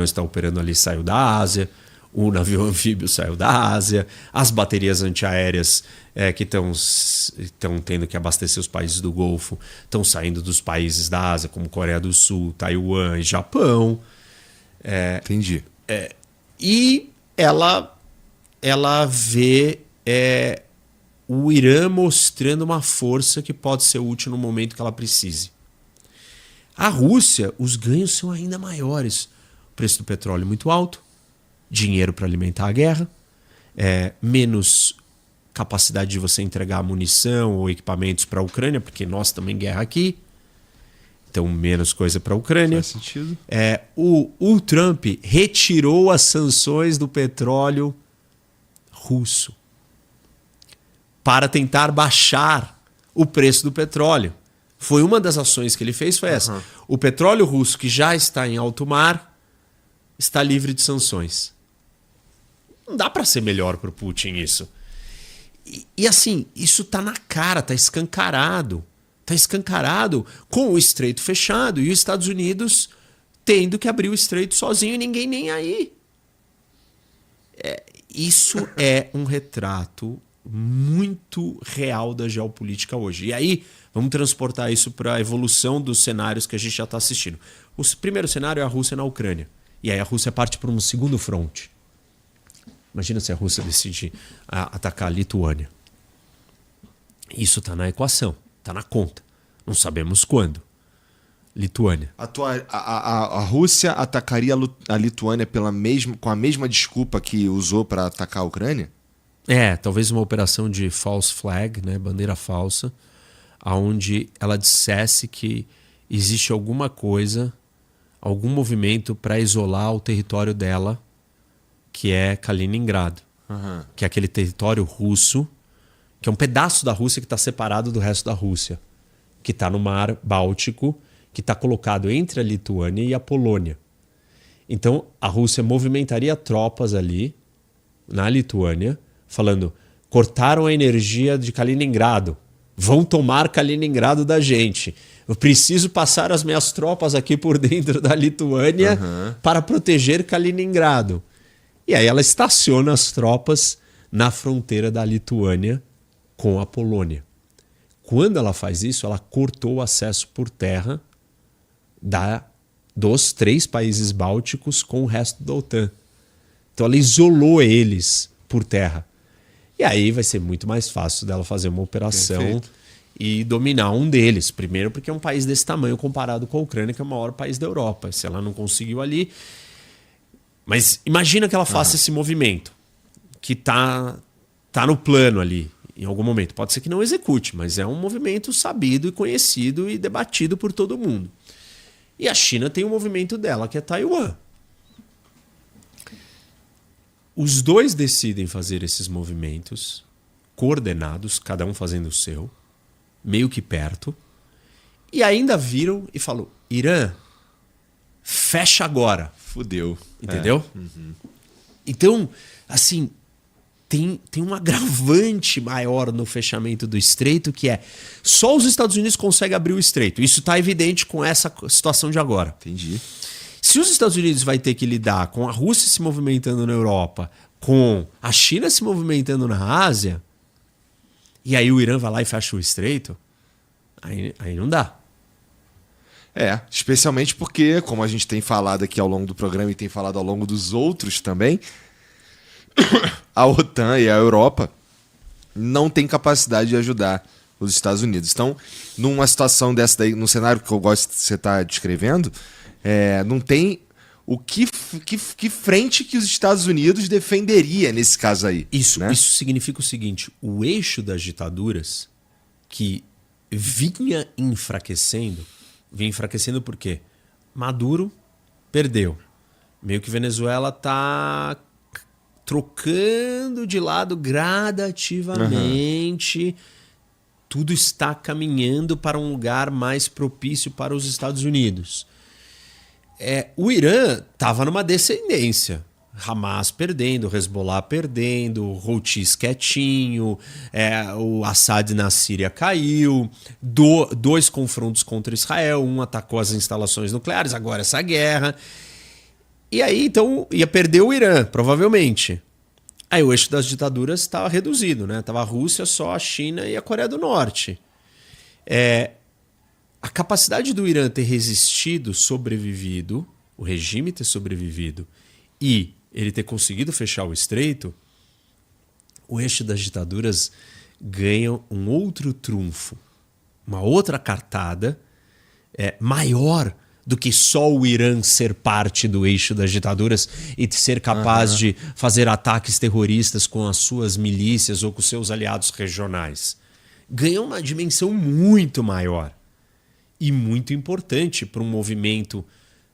está operando ali saiu da Ásia, o navio anfíbio saiu da Ásia, as baterias antiaéreas que estão tendo que abastecer os países do Golfo estão saindo dos países da Ásia, como Coreia do Sul, Taiwan e Japão. Entendi. E ela vê o Irã mostrando uma força que pode ser útil no momento que ela precise. A Rússia, os ganhos são ainda maiores. O preço do petróleo muito alto, dinheiro para alimentar a guerra, menos capacidade de você entregar munição ou equipamentos para a Ucrânia, porque nós também guerra aqui. Então, menos coisa para a Ucrânia. Faz sentido. O Trump retirou as sanções do petróleo russo para tentar baixar o preço do petróleo. Foi uma das ações que ele fez, foi essa. O petróleo russo, que já está em alto mar, está livre de sanções. Não dá para ser melhor para o Putin isso. E assim, isso está na cara, está escancarado. Está escancarado com o estreito fechado e os Estados Unidos tendo que abrir o estreito sozinho e ninguém nem aí. Isso é um retrato muito real da geopolítica hoje. E aí, vamos transportar isso para a evolução dos cenários que a gente já está assistindo. O primeiro cenário é a Rússia na Ucrânia. E aí a Rússia parte para um segundo fronte. Imagina se a Rússia decide atacar a Lituânia. Isso está na equação, está na conta. Não sabemos quando. Lituânia. A Rússia atacaria a Lituânia com a mesma desculpa que usou para atacar a Ucrânia? Talvez uma operação de false flag, né, bandeira falsa, onde ela dissesse que existe alguma coisa, algum movimento para isolar o território dela, que é Kaliningrado, que é aquele território russo, que é um pedaço da Rússia que está separado do resto da Rússia, que está no Mar Báltico, que está colocado entre a Lituânia e a Polônia. Então, a Rússia movimentaria tropas ali, na Lituânia, falando, cortaram a energia de Kaliningrado, vão tomar Kaliningrado da gente. Eu preciso passar as minhas tropas aqui por dentro da Lituânia para proteger Kaliningrado. E aí ela estaciona as tropas na fronteira da Lituânia com a Polônia. Quando ela faz isso, ela cortou o acesso por terra dos 3 países bálticos com o resto da OTAN. Então ela isolou eles por terra. E aí vai ser muito mais fácil dela fazer uma operação e dominar um deles. Primeiro porque é um país desse tamanho comparado com a Ucrânia, que é o maior país da Europa. Se ela não conseguiu ali... Mas imagina que ela faça esse movimento, que tá no plano ali, em algum momento. Pode ser que não execute, mas é um movimento sabido e conhecido e debatido por todo mundo. E a China tem um movimento dela, que é Taiwan. Os dois decidem fazer esses movimentos coordenados, cada um fazendo o seu, meio que perto, e ainda viram e falaram, Irã, fecha agora. Fudeu. Entendeu? Então, assim, tem um agravante maior no fechamento do estreito, que é só os Estados Unidos conseguem abrir o estreito. Isso está evidente com essa situação de agora. Entendi. Se os Estados Unidos vai ter que lidar com a Rússia se movimentando na Europa, com a China se movimentando na Ásia, e aí o Irã vai lá e fecha o estreito, aí não dá. Especialmente porque, como a gente tem falado aqui ao longo do programa e tem falado ao longo dos outros também, a OTAN e a Europa não têm capacidade de ajudar os Estados Unidos. Então, numa situação dessa daí, no cenário que eu gosto que você está descrevendo, não tem o que frente que os Estados Unidos defenderia nesse caso aí. Isso significa o seguinte, o eixo das ditaduras que vinha enfraquecendo por quê? Maduro perdeu. Meio que Venezuela está trocando de lado gradativamente. Tudo está caminhando para um lugar mais propício para os Estados Unidos. O Irã estava numa descendência. Hamas perdendo, Hezbollah perdendo, Houthis quietinho, o Assad na Síria caiu, 2 confrontos contra Israel, um atacou as instalações nucleares, agora essa guerra. E aí, então, ia perder o Irã, provavelmente. Aí o eixo das ditaduras estava reduzido, né? Tava a Rússia, só a China e a Coreia do Norte. A capacidade do Irã ter resistido, sobrevivido, o regime ter sobrevivido e ele ter conseguido fechar o estreito, o eixo das ditaduras ganha um outro trunfo, uma outra cartada maior do que só o Irã ser parte do eixo das ditaduras e ser capaz de fazer ataques terroristas com as suas milícias ou com seus aliados regionais. Ganha uma dimensão muito maior e muito importante para um movimento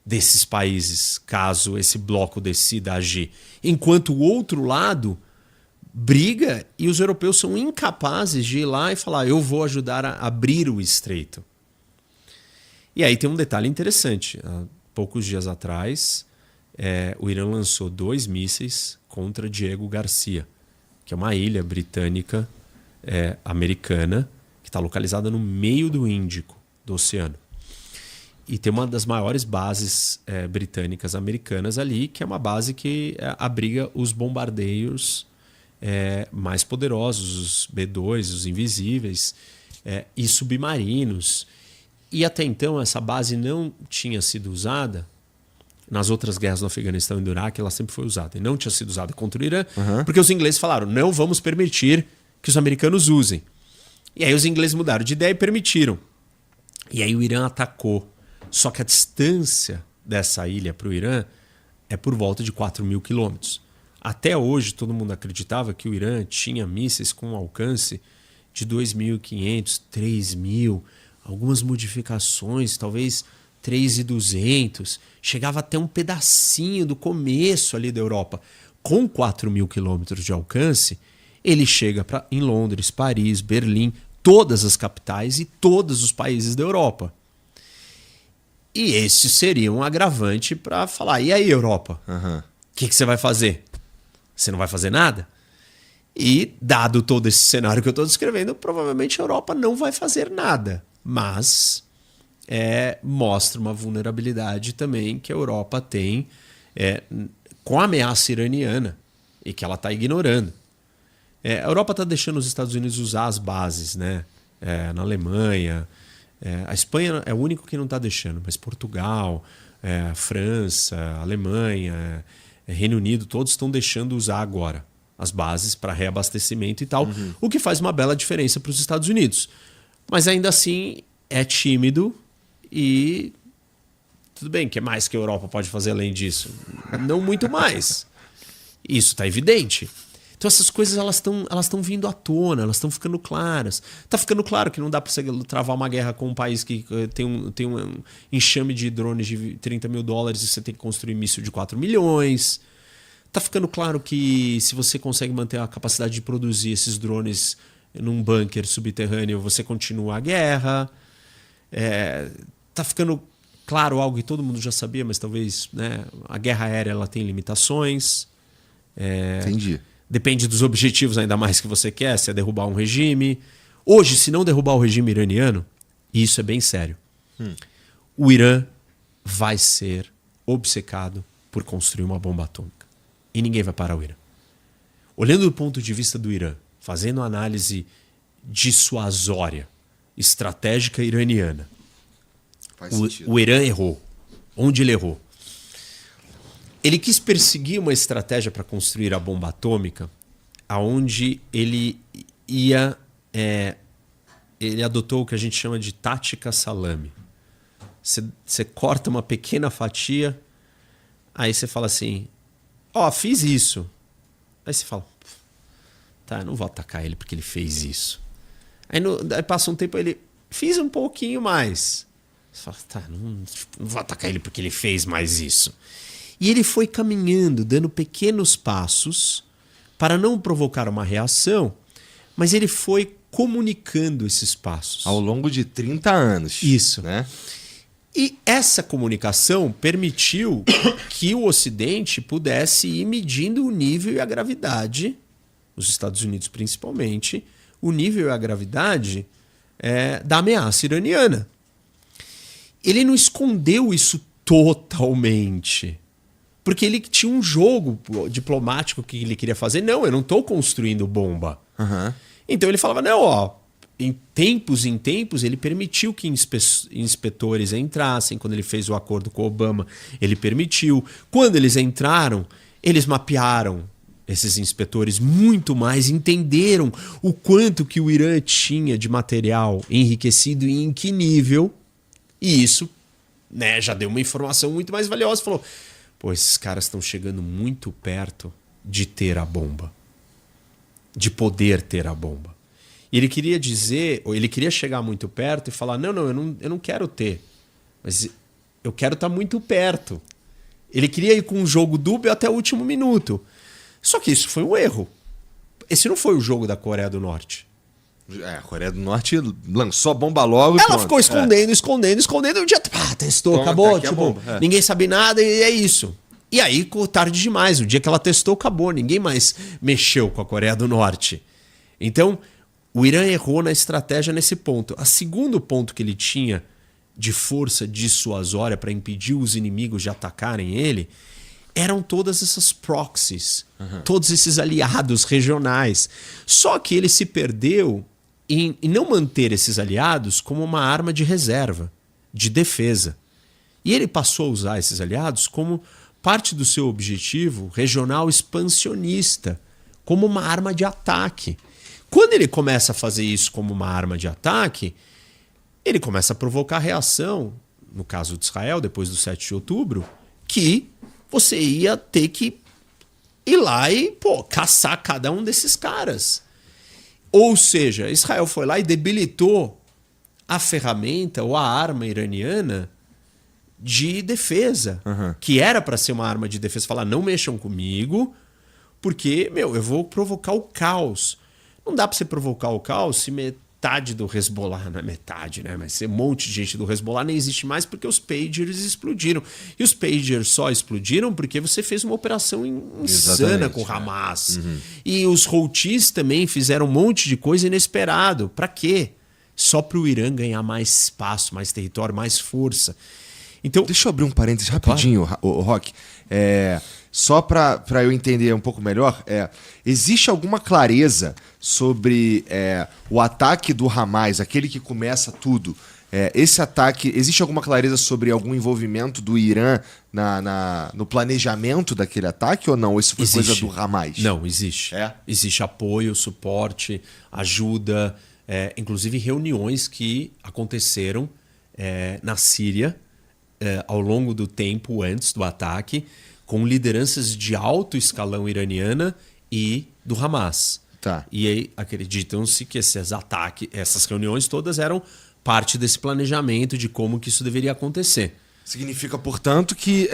desses países, caso esse bloco decida agir. Enquanto o outro lado briga e os europeus são incapazes de ir lá e falar: eu vou ajudar a abrir o estreito. E aí tem um detalhe interessante. Há poucos dias atrás, o Irã lançou 2 mísseis contra Diego Garcia, que é uma ilha britânica americana que está localizada no meio do Índico, do oceano. E tem uma das maiores bases britânicas americanas ali, que é uma base que abriga os bombardeiros mais poderosos, os B-2, os invisíveis, e submarinos. E até então essa base não tinha sido usada. Nas outras guerras no Afeganistão e no Iraque, ela sempre foi usada. E não tinha sido usada contra o Irã, porque os ingleses falaram: não vamos permitir que os americanos usem. E aí os ingleses mudaram de ideia e permitiram. E aí o Irã atacou. Só que a distância dessa ilha para o Irã é por volta de 4.000 quilômetros. Até hoje, todo mundo acreditava que o Irã tinha mísseis com um alcance de 2.500, 3.000, algumas modificações, talvez 3.200. Chegava até um pedacinho do começo ali da Europa. Com 4.000 quilômetros de alcance, ele chega em Londres, Paris, Berlim, todas as capitais e todos os países da Europa. E esse seria um agravante para falar: e aí, Europa? O que você vai fazer? Você não vai fazer nada? E, dado todo esse cenário que eu estou descrevendo, provavelmente a Europa não vai fazer nada. Mas mostra uma vulnerabilidade também que a Europa tem com a ameaça iraniana e que ela está ignorando. A Europa está deixando os Estados Unidos usar as bases, né? Na Alemanha. A Espanha é o único que não está deixando, mas Portugal, França, Alemanha, Reino Unido, todos estão deixando usar agora as bases para reabastecimento e tal, o que faz uma bela diferença para os Estados Unidos. Mas ainda assim é tímido e tudo bem, o que mais que a Europa pode fazer além disso? Não muito mais. Isso está evidente. Então essas coisas elas estão vindo à tona, elas estão ficando claras. Está ficando claro que não dá para você travar uma guerra com um país que tem um enxame de drones de $30 mil e você tem que construir míssil de 4 milhões. Está ficando claro que se você consegue manter a capacidade de produzir esses drones num bunker subterrâneo, você continua a guerra. Está ficando claro algo que todo mundo já sabia, mas talvez, né, a guerra aérea ela tem limitações. Entendi. Depende dos objetivos ainda mais que você quer, se é derrubar um regime. Hoje, se não derrubar o regime iraniano, e isso é bem sério, o Irã vai ser obcecado por construir uma bomba atômica. E ninguém vai parar o Irã. Olhando do ponto de vista do Irã, fazendo uma análise dissuasória, estratégica iraniana, o Irã errou. Onde ele errou? Ele quis perseguir uma estratégia para construir a bomba atômica, aonde ele ia... ele adotou o que a gente chama de tática salame. Você corta uma pequena fatia, aí você fala assim: fiz isso. Aí você fala: tá, eu não vou atacar ele porque ele fez isso. Aí passa um tempo, ele fiz um pouquinho mais. Você fala: tá, não vou atacar ele porque ele fez mais isso. E ele foi caminhando, dando pequenos passos para não provocar uma reação, mas ele foi comunicando esses passos. Ao longo de 30 anos. Isso. Né? E essa comunicação permitiu que o Ocidente pudesse ir medindo o nível e a gravidade, os Estados Unidos principalmente, o nível e a gravidade da ameaça iraniana. Ele não escondeu isso totalmente. Porque ele tinha um jogo diplomático que ele queria fazer. Não, eu não estou construindo bomba. Uhum. Então ele falava, não, ó, em tempos, ele permitiu que inspetores entrassem. Quando ele fez o acordo com o Obama, ele permitiu. Quando eles entraram, eles mapearam esses inspetores muito mais, entenderam o quanto que o Irã tinha de material enriquecido e em que nível. E isso, né, já deu uma informação muito mais valiosa. Falou, pô, esses caras estão chegando muito perto de ter a bomba. De poder ter a bomba. E ele queria dizer, ou ele queria chegar muito perto e falar, não, eu não quero ter, mas eu quero estar muito perto. Ele queria ir com um jogo dúbio até o último minuto. Só que isso foi um erro. Esse não foi o jogo da Coreia do Norte. A Coreia do Norte lançou a bomba logo. Ela ficou escondendo, e um dia testou, Toma, acabou. tá aqui a Tipo, bomba. ninguém sabe nada e é isso. E aí, tarde demais. O dia que ela testou, acabou. Ninguém mais mexeu com a Coreia do Norte. Então, o Irã errou na estratégia nesse ponto. O segundo ponto que ele tinha de força dissuasória para impedir os inimigos de atacarem ele eram todas essas proxies, todos esses aliados regionais. Só que ele se perdeu em não manter esses aliados como uma arma de reserva, de defesa. E ele passou a usar esses aliados como parte do seu objetivo regional expansionista, como uma arma de ataque. Quando ele começa a fazer isso como uma arma de ataque, ele começa a provocar reação, no caso de Israel, depois do 7 de outubro, que você ia ter que ir lá e caçar cada um desses caras. Ou seja, Israel foi lá e debilitou a ferramenta ou a arma iraniana de defesa, que era para ser uma arma de defesa. Falar, não mexam comigo, porque, eu vou provocar o caos. Não dá para você provocar o caos se metade do Hezbollah, não é metade, né? Mas um monte de gente do Hezbollah nem existe mais porque os pagers explodiram. E os pagers só explodiram porque você fez uma operação insana com o Hamas. E os Houthis também fizeram um monte de coisa inesperado. Para quê? Só para o Irã ganhar mais espaço, mais território, mais força. Então, deixa eu abrir um parênteses rapidinho, claro. Rock. Só para eu entender um pouco melhor, existe alguma clareza sobre o ataque do Hamas, aquele que começa tudo? Esse ataque, existe alguma clareza sobre algum envolvimento do Irã no planejamento daquele ataque ou não? Isso foi coisa do Hamas? Não, existe. Existe apoio, suporte, ajuda, inclusive reuniões que aconteceram na Síria ao longo do tempo antes do ataque, com lideranças de alto escalão iraniana e do Hamas. Tá. E aí acreditam-se que esses ataques, essas reuniões todas eram parte desse planejamento de como que isso deveria acontecer. Significa, portanto, que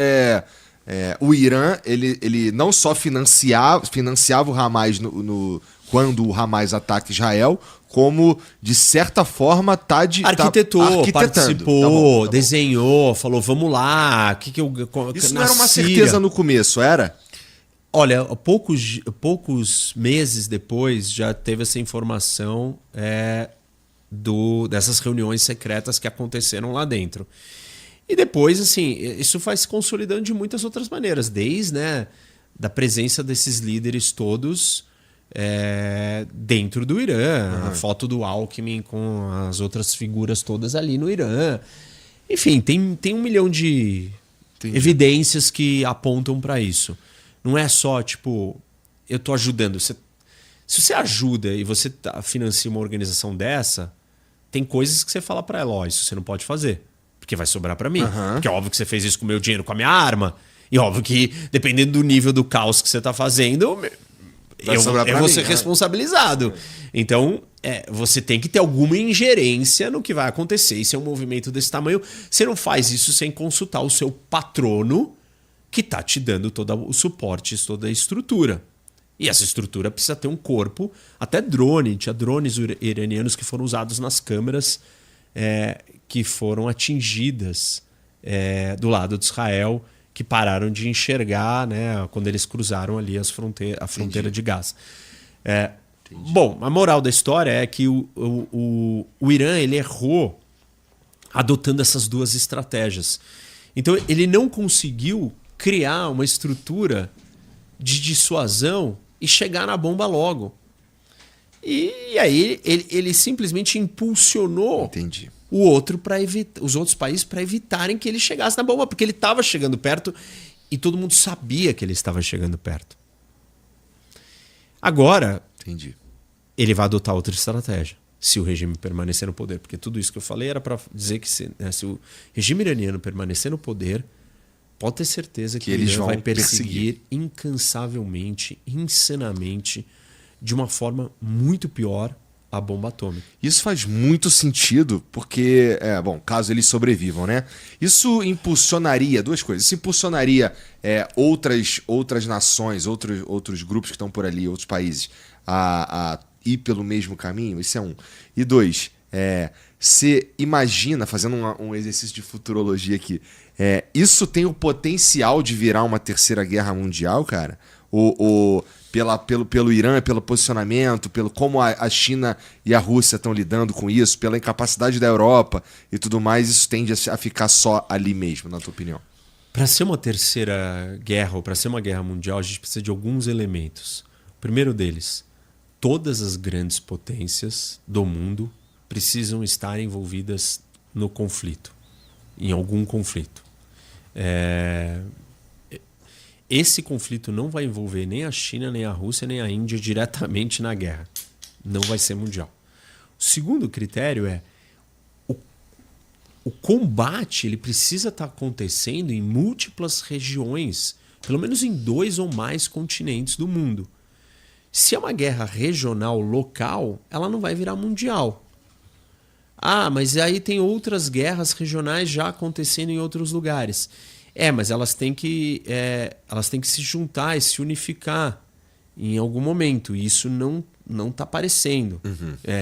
o Irã ele não só financiava o Hamas quando o Hamas ataca Israel, como, de certa forma, arquitetou, participou, tá bom. Desenhou, falou, vamos lá. Isso não era uma certeza no começo, era? Olha, poucos meses depois já teve essa informação dessas reuniões secretas que aconteceram lá dentro. E depois, assim, isso vai se consolidando de muitas outras maneiras, desde da presença desses líderes todos dentro do Irã, a foto do Alckmin com as outras figuras todas ali no Irã. Enfim, tem 1 milhão de evidências que apontam para isso. Não é só, tipo, eu tô ajudando. Se você ajuda e você financia uma organização dessa, tem coisas que você fala para ela, isso você não pode fazer, porque vai sobrar para mim. Porque é óbvio que você fez isso com o meu dinheiro, com a minha arma. E óbvio que, dependendo do nível do caos que você tá fazendo, eu vou ser responsabilizado. Então, você tem que ter alguma ingerência no que vai acontecer. E se é um movimento desse tamanho, você não faz isso sem consultar o seu patrono, que está te dando todo o suporte, toda a estrutura. E essa estrutura precisa ter um corpo, até drone. Tinha drones iranianos que foram usados nas câmeras que foram atingidas do lado de Israel, que pararam de enxergar, né, quando eles cruzaram ali a fronteira de Gaza. Bom, a moral da história é que o Irã ele errou adotando essas duas estratégias. Então ele não conseguiu criar uma estrutura de dissuasão e chegar na bomba logo. E aí ele simplesmente impulsionou Entendi. o outro para evitar, os outros países para evitarem que ele chegasse na bomba, porque ele estava chegando perto e todo mundo sabia que ele estava chegando perto. Agora, Entendi. ele vai adotar outra estratégia, se o regime permanecer no poder. Porque tudo isso que eu falei era para dizer que se o regime iraniano permanecer no poder, pode ter certeza que eles ele vão vai perseguir incansavelmente, insanamente, de uma forma muito pior, a bomba atômica. Isso faz muito sentido, porque, caso eles sobrevivam, né? Isso impulsionaria duas coisas. Isso impulsionaria outras nações, outros grupos que estão por ali, outros países, a ir pelo mesmo caminho. Isso é um. E dois, você imagina, fazendo um exercício de futurologia aqui, isso tem o potencial de virar uma terceira guerra mundial, cara? Pelo Irã, pelo posicionamento, pelo como a China e a Rússia estão lidando com isso, pela incapacidade da Europa e tudo mais, isso tende a ficar só ali mesmo, na tua opinião? Para ser uma terceira guerra ou para ser uma guerra mundial, a gente precisa de alguns elementos. O primeiro deles, todas as grandes potências do mundo precisam estar envolvidas no conflito, em algum conflito. Esse conflito não vai envolver nem a China, nem a Rússia, nem a Índia diretamente na guerra. Não vai ser mundial. O segundo critério é o combate, ele precisa estar acontecendo em múltiplas regiões, pelo menos em 2 ou mais continentes do mundo. Se é uma guerra regional, local, ela não vai virar mundial. Ah, mas aí tem outras guerras regionais já acontecendo em outros lugares. Mas elas têm que se juntar e se unificar em algum momento. E isso não está parecendo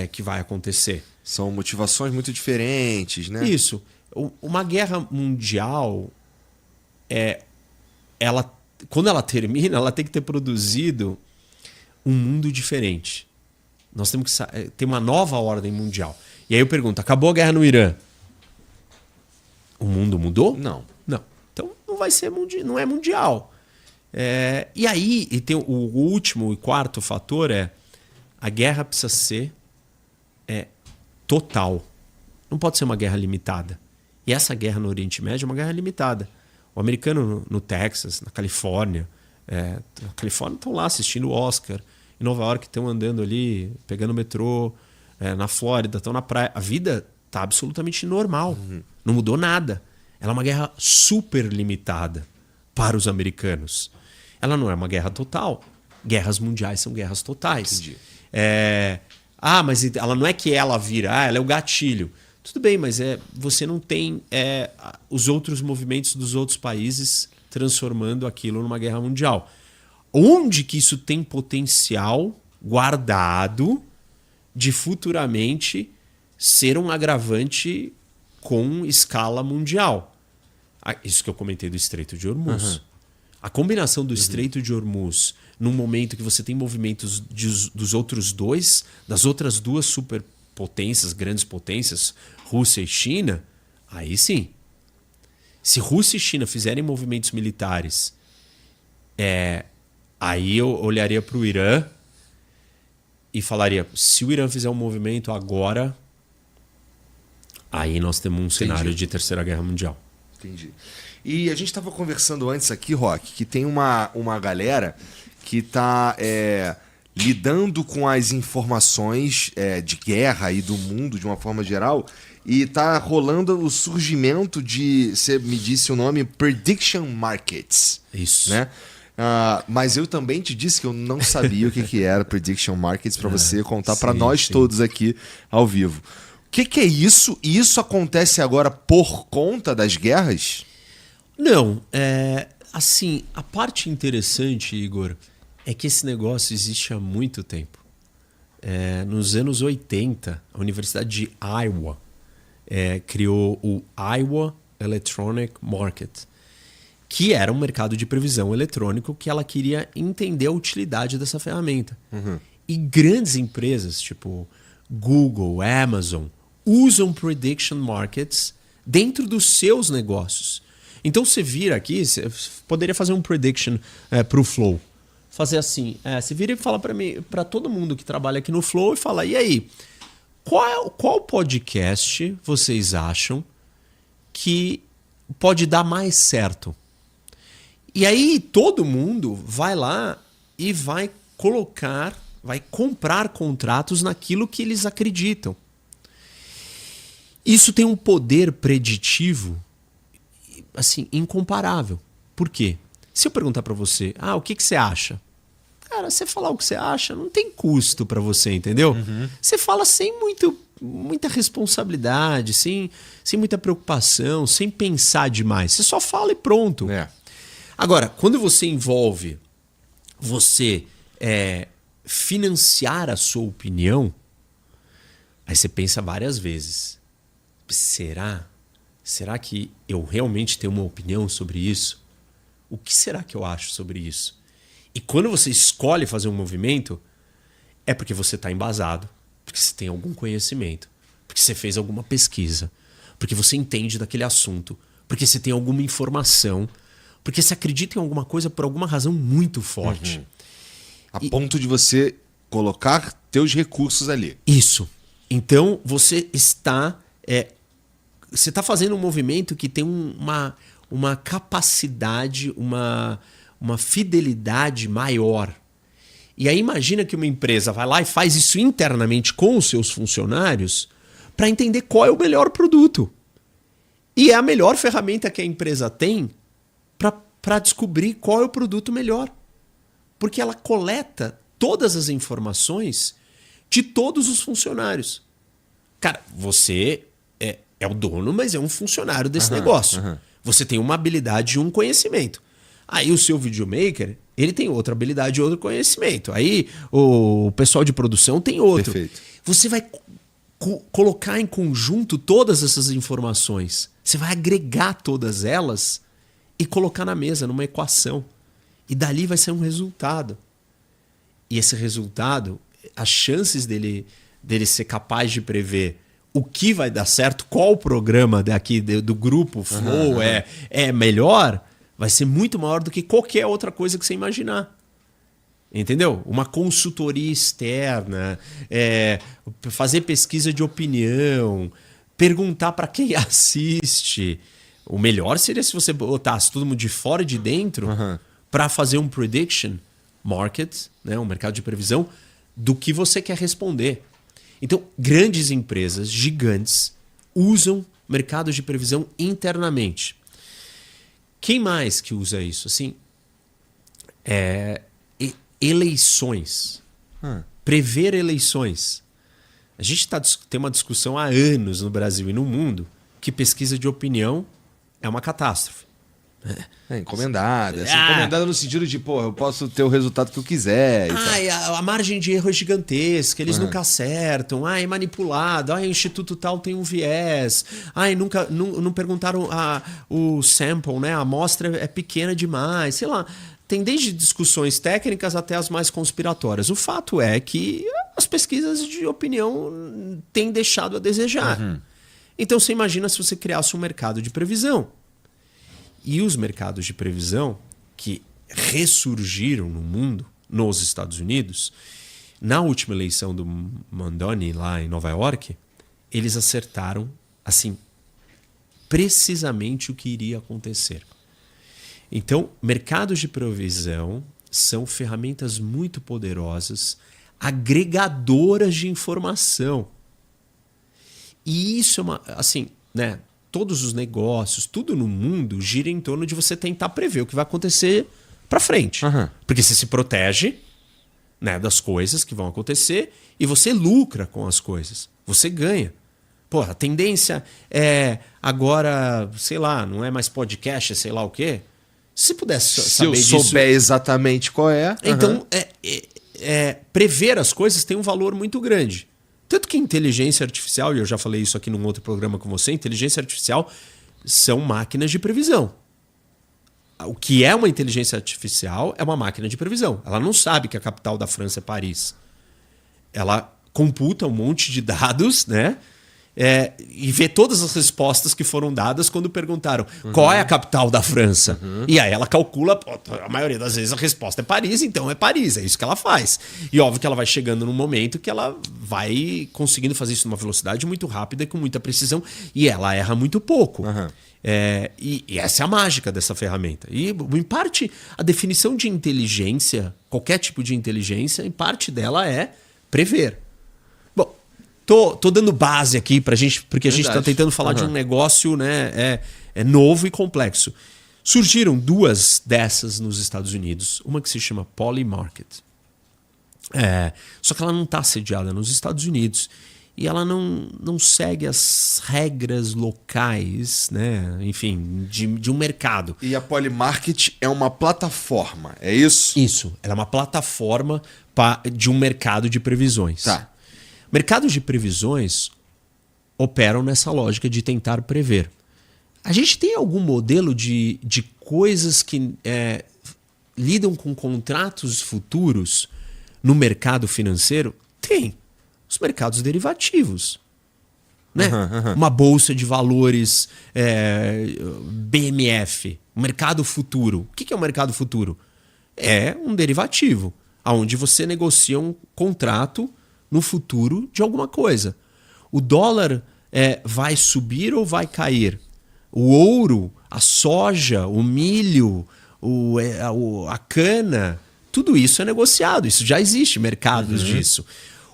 que vai acontecer. São motivações muito diferentes, né? Isso. Uma guerra mundial, quando ela termina, ela tem que ter produzido um mundo diferente. Nós temos que ter uma nova ordem mundial. E aí eu pergunto, acabou a guerra no Irã? O mundo mudou? Não. Então não vai ser não é mundial. E aí tem o último e quarto fator a guerra precisa ser total. Não pode ser uma guerra limitada. E essa guerra no Oriente Médio é uma guerra limitada. O americano no Texas, na Califórnia, estão lá assistindo o Oscar. Em Nova York estão andando ali, pegando o metrô. Na Flórida estão na praia. A vida está absolutamente normal. Não mudou nada. Ela é uma guerra super limitada para os americanos. Ela não é uma guerra total. Guerras mundiais são guerras totais. Entendi. Mas ela não é que ela vira, ela é o gatilho. Tudo bem, mas você não tem os outros movimentos dos outros países transformando aquilo numa guerra mundial. Onde que isso tem potencial guardado de futuramente ser um agravante com escala mundial? Isso que eu comentei do Estreito de Hormuz. A combinação do Estreito de Hormuz num momento que você tem movimentos dos outros das outras duas superpotências, grandes potências, Rússia e China, aí sim. Se Rússia e China fizerem movimentos militares, aí eu olharia para o Irã e falaria, se o Irã fizer um movimento agora, aí nós temos um cenário de terceira guerra mundial. Entendi. E a gente estava conversando antes aqui, Rock, que tem uma galera que está lidando com as informações de guerra e do mundo de uma forma geral, e está rolando o surgimento de, você me disse o nome, Prediction Markets. Isso. Né? Mas eu também te disse que eu não sabia o que era Prediction Markets, para você contar para nós todos aqui ao vivo. O que é isso? E isso acontece agora por conta das guerras? Não. Assim, a parte interessante, Igor, é que esse negócio existe há muito tempo. Nos anos 80, a Universidade de Iowa criou o Iowa Electronic Market, que era um mercado de previsão eletrônico que ela queria entender a utilidade dessa ferramenta. E grandes empresas, tipo Google, Amazon, usam prediction markets dentro dos seus negócios. Então você vira aqui, você poderia fazer um prediction para o Flow. Fazer assim, você vira e fala para todo mundo que trabalha aqui no Flow e fala, e aí, qual podcast vocês acham que pode dar mais certo? E aí todo mundo vai lá e vai comprar contratos naquilo que eles acreditam. Isso tem um poder preditivo assim, incomparável. Por quê? Se eu perguntar para você, o que você acha? Cara, você falar o que você acha não tem custo para você, entendeu? Você fala sem muita responsabilidade, sem muita preocupação, sem pensar demais. Você só fala e pronto. Agora, quando você envolve você financiar a sua opinião, aí você pensa várias vezes. Será que eu realmente tenho uma opinião sobre isso? O que será que eu acho sobre isso? E quando você escolhe fazer um movimento, é porque você está embasado, porque você tem algum conhecimento, porque você fez alguma pesquisa, porque você entende daquele assunto, porque você tem alguma informação, porque você acredita em alguma coisa por alguma razão muito forte. A ponto de você colocar teus recursos ali. Isso. Então você está fazendo um movimento que tem uma capacidade, uma fidelidade maior. E aí imagina que uma empresa vai lá e faz isso internamente com os seus funcionários para entender qual é o melhor produto. E é a melhor ferramenta que a empresa tem para descobrir qual é o produto melhor. Porque ela coleta todas as informações de todos os funcionários. Cara, você é o dono, mas é um funcionário desse negócio. Você tem uma habilidade e um conhecimento. Aí o seu videomaker, ele tem outra habilidade e outro conhecimento. Aí o pessoal de produção tem outro. Perfeito. Você vai colocar em conjunto todas essas informações. Você vai agregar todas elas e colocar na mesa, numa equação. E dali vai sair um resultado. E esse resultado, as chances dele ser capaz de prever o que vai dar certo, qual programa daqui do grupo Flow é melhor, vai ser muito maior do que qualquer outra coisa que você imaginar. Entendeu? Uma consultoria externa, fazer pesquisa de opinião, perguntar para quem assiste. O melhor seria se você botasse todo mundo de fora e de dentro para fazer um prediction market, né, um mercado de previsão, do que você quer responder. Então, grandes empresas, gigantes, usam mercados de previsão internamente. Quem mais que usa isso? Assim, eleições. Prever eleições. A gente tem uma discussão há anos no Brasil e no mundo que pesquisa de opinião é uma catástrofe. Encomendada. Encomendada no sentido de, eu posso ter o resultado que eu quiser. A margem de erro é gigantesca, eles nunca acertam. É manipulado. O instituto tal tem um viés. Não perguntaram o sample, né? A amostra é pequena demais. Sei lá. Tem desde discussões técnicas até as mais conspiratórias. O fato é que as pesquisas de opinião têm deixado a desejar. Então você imagina se você criasse um mercado de previsão. E os mercados de previsão que ressurgiram no mundo, nos Estados Unidos, na última eleição do Mondoni lá em Nova York, eles acertaram assim precisamente o que iria acontecer. Então, mercados de previsão são ferramentas muito poderosas, agregadoras de informação. E isso é todos os negócios, tudo no mundo gira em torno de você tentar prever o que vai acontecer para frente. Porque você se protege, né, das coisas que vão acontecer e você lucra com as coisas. Você ganha. A tendência é agora, sei lá, não é mais podcast, é sei lá o quê. Se pudesse saber disso... Se eu souber exatamente qual é... Então, prever as coisas tem um valor muito grande. Tanto que inteligência artificial, e eu já falei isso aqui num outro programa com você, inteligência artificial são máquinas de previsão. O que é uma inteligência artificial é uma máquina de previsão. Ela não sabe que a capital da França é Paris. Ela computa um monte de dados, né? e ver todas as respostas que foram dadas quando perguntaram qual é a capital da França. E aí ela calcula, a maioria das vezes a resposta é Paris, então é Paris, é isso que ela faz. E óbvio que ela vai chegando num momento que ela vai conseguindo fazer isso numa velocidade muito rápida e com muita precisão, e ela erra muito pouco. E essa é a mágica dessa ferramenta. E, em parte, a definição de inteligência, qualquer tipo de inteligência, em parte dela é prever. Bom, tô dando base aqui pra gente, porque a gente está tentando falar de um negócio, né, novo e complexo. Surgiram duas dessas nos Estados Unidos. Uma que se chama Polymarket. Só que ela não está sediada nos Estados Unidos. E ela não segue as regras locais, né? Enfim, de um mercado. E a Polymarket é uma plataforma, é isso? Isso. Ela é uma plataforma de um mercado de previsões. Tá. Mercados de previsões operam nessa lógica de tentar prever. A gente tem algum modelo de coisas que lidam com contratos futuros no mercado financeiro? Tem. Os mercados derivativos. Né? Uma bolsa de valores BMF, mercado futuro. O que é um mercado futuro? É um derivativo, onde você negocia um contrato no futuro de alguma coisa. O dólar vai subir ou vai cair? O ouro, a soja, o milho, a cana, tudo isso é negociado. Isso já existe mercados disso.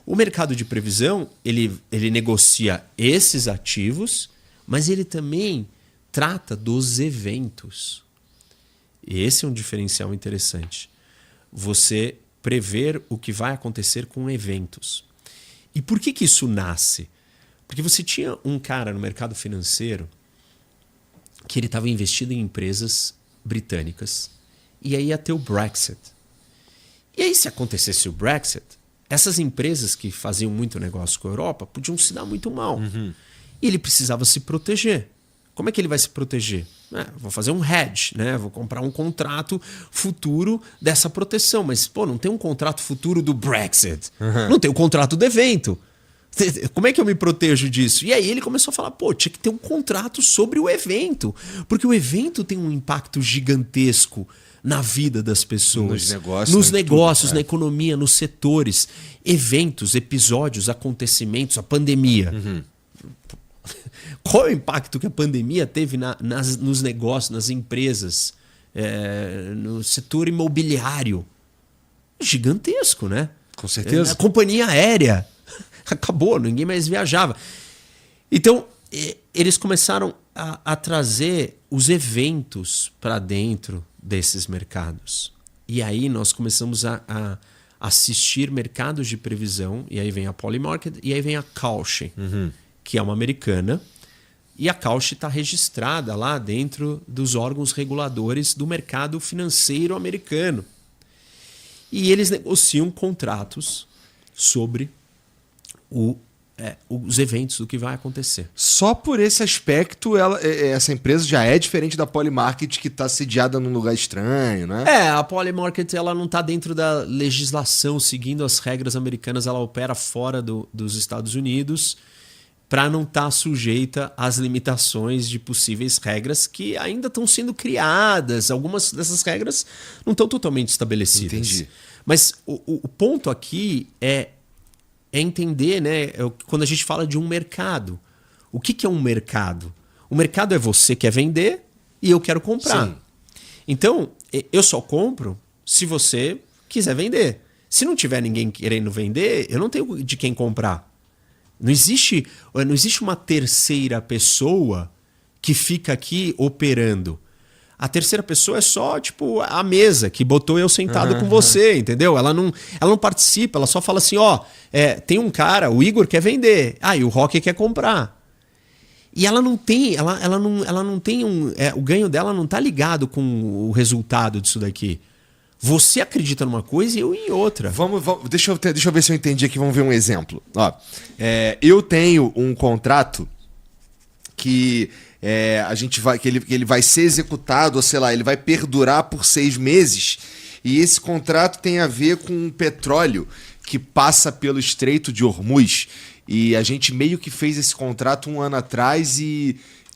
O mercado de previsão, ele negocia esses ativos, mas ele também trata dos eventos. E esse é um diferencial interessante. Você prever o que vai acontecer com eventos. E por que isso nasce? Porque você tinha um cara no mercado financeiro que ele estava investido em empresas britânicas. E aí ia ter o Brexit. E aí, se acontecesse o Brexit, essas empresas que faziam muito negócio com a Europa podiam se dar muito mal. E ele precisava se proteger. Como é que ele vai se proteger? Vou fazer um hedge, né? Vou comprar um contrato futuro dessa proteção. Mas, não tem um contrato futuro do Brexit. Não tem o contrato do evento. Como é que eu me protejo disso? E aí ele começou a falar, tinha que ter um contrato sobre o evento. Porque o evento tem um impacto gigantesco na vida das pessoas, nos negócios, na economia, nos setores, eventos, episódios, acontecimentos, a pandemia. Qual é o impacto que a pandemia teve nos negócios, nas empresas, no setor imobiliário? Gigantesco, né? Com certeza. A companhia aérea acabou, ninguém mais viajava. Então, eles começaram a trazer os eventos para dentro desses mercados. E aí nós começamos a assistir mercados de previsão, e aí vem a Polymarket, e aí vem a Kalshi, que é uma americana, e a Kalshi está registrada lá dentro dos órgãos reguladores do mercado financeiro americano. E eles negociam contratos sobre os eventos do que vai acontecer. Só por esse aspecto, essa empresa já é diferente da Polymarket, que está sediada num lugar estranho, né? A Polymarket ela não está dentro da legislação, seguindo as regras americanas, ela opera fora dos Estados Unidos para não estar sujeita às limitações de possíveis regras que ainda estão sendo criadas. Algumas dessas regras não estão totalmente estabelecidas. Entendi. Mas o ponto aqui é entender, né, quando a gente fala de um mercado. O que é um mercado? O mercado é você quer vender e eu quero comprar. Sim. Então, eu só compro se você quiser vender. Se não tiver ninguém querendo vender, eu não tenho de quem comprar. Não existe uma terceira pessoa que fica aqui operando. A terceira pessoa é só, a mesa que botou eu sentado com você, entendeu? Ela não participa, ela só fala assim, tem um cara, o Igor quer vender, e o Roque quer comprar. E ela não tem, o ganho dela não está ligado com o resultado disso daqui. Você acredita numa coisa e eu em outra. Deixa eu ver se eu entendi aqui, vamos ver um exemplo. Eu tenho um contrato que ele vai ser executado, ou sei lá, ele vai perdurar por 6 meses. E esse contrato tem a ver com um petróleo que passa pelo Estreito de Hormuz. E a gente meio que fez esse contrato 1 ano atrás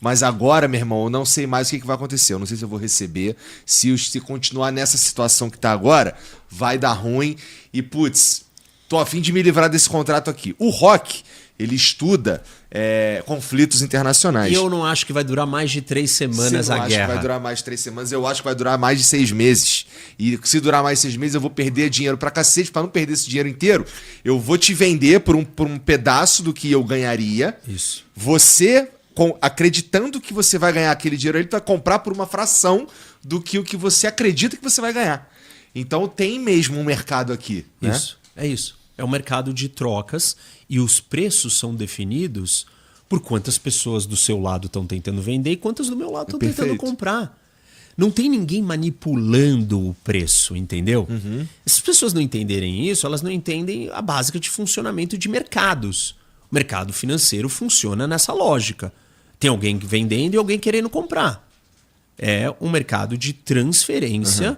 Mas agora, meu irmão, eu não sei mais o que vai acontecer. Eu não sei se eu vou receber. Se continuar nessa situação que tá agora, vai dar ruim. E, putz, tô a fim de me livrar desse contrato aqui. O Rock, ele estuda conflitos internacionais. E eu não acho que vai durar mais de 3 semanas a guerra. Eu acho que vai durar mais de 3 semanas. Eu acho que vai durar mais de 6 meses. E se durar mais de 6 meses, eu vou perder dinheiro pra cacete. Pra não perder esse dinheiro inteiro, eu vou te vender por um pedaço do que eu ganharia. Isso. Você... acreditando que você vai ganhar aquele dinheiro, ele vai comprar por uma fração do que o que você acredita que você vai ganhar. Então tem mesmo um mercado aqui. Isso, né? É isso. É um mercado de trocas e os preços são definidos por quantas pessoas do seu lado estão tentando vender e quantas do meu lado estão tentando comprar. Não tem ninguém manipulando o preço, entendeu? Uhum. Se as pessoas não entenderem isso, elas não entendem a básica de funcionamento de mercados. O mercado financeiro funciona nessa lógica. Tem alguém vendendo e alguém querendo comprar. É um mercado de transferência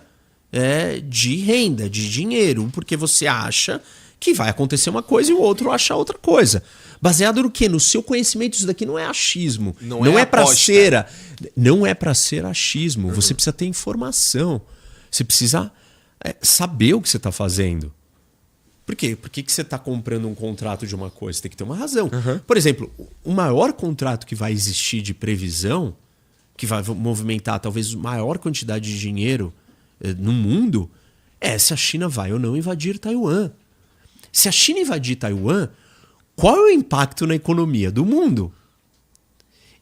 de renda, de dinheiro, porque você acha que vai acontecer uma coisa e o outro acha outra coisa. Baseado no quê? No seu conhecimento. Isso daqui não é achismo. Não é para ser. Não é para ser achismo. Você precisa ter informação. Você precisa saber o que você está fazendo. Por quê? Por que você está comprando um contrato de uma coisa? Tem que ter uma razão. Por exemplo, o maior contrato que vai existir de previsão, que vai movimentar talvez a maior quantidade de dinheiro no mundo, é se a China vai ou não invadir Taiwan. Se a China invadir Taiwan, qual é o impacto na economia do mundo?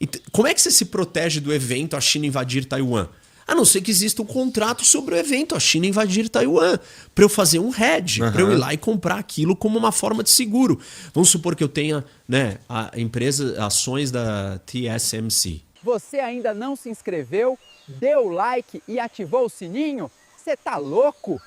E como é que você se protege do evento a China invadir Taiwan? A não ser que exista um contrato sobre o evento, a China invadir Taiwan, para eu fazer um hedge, para eu ir lá e comprar aquilo como uma forma de seguro. Vamos supor que eu tenha, né, a empresa, ações da TSMC. Você ainda não se inscreveu, deu like e ativou o sininho? Você tá louco?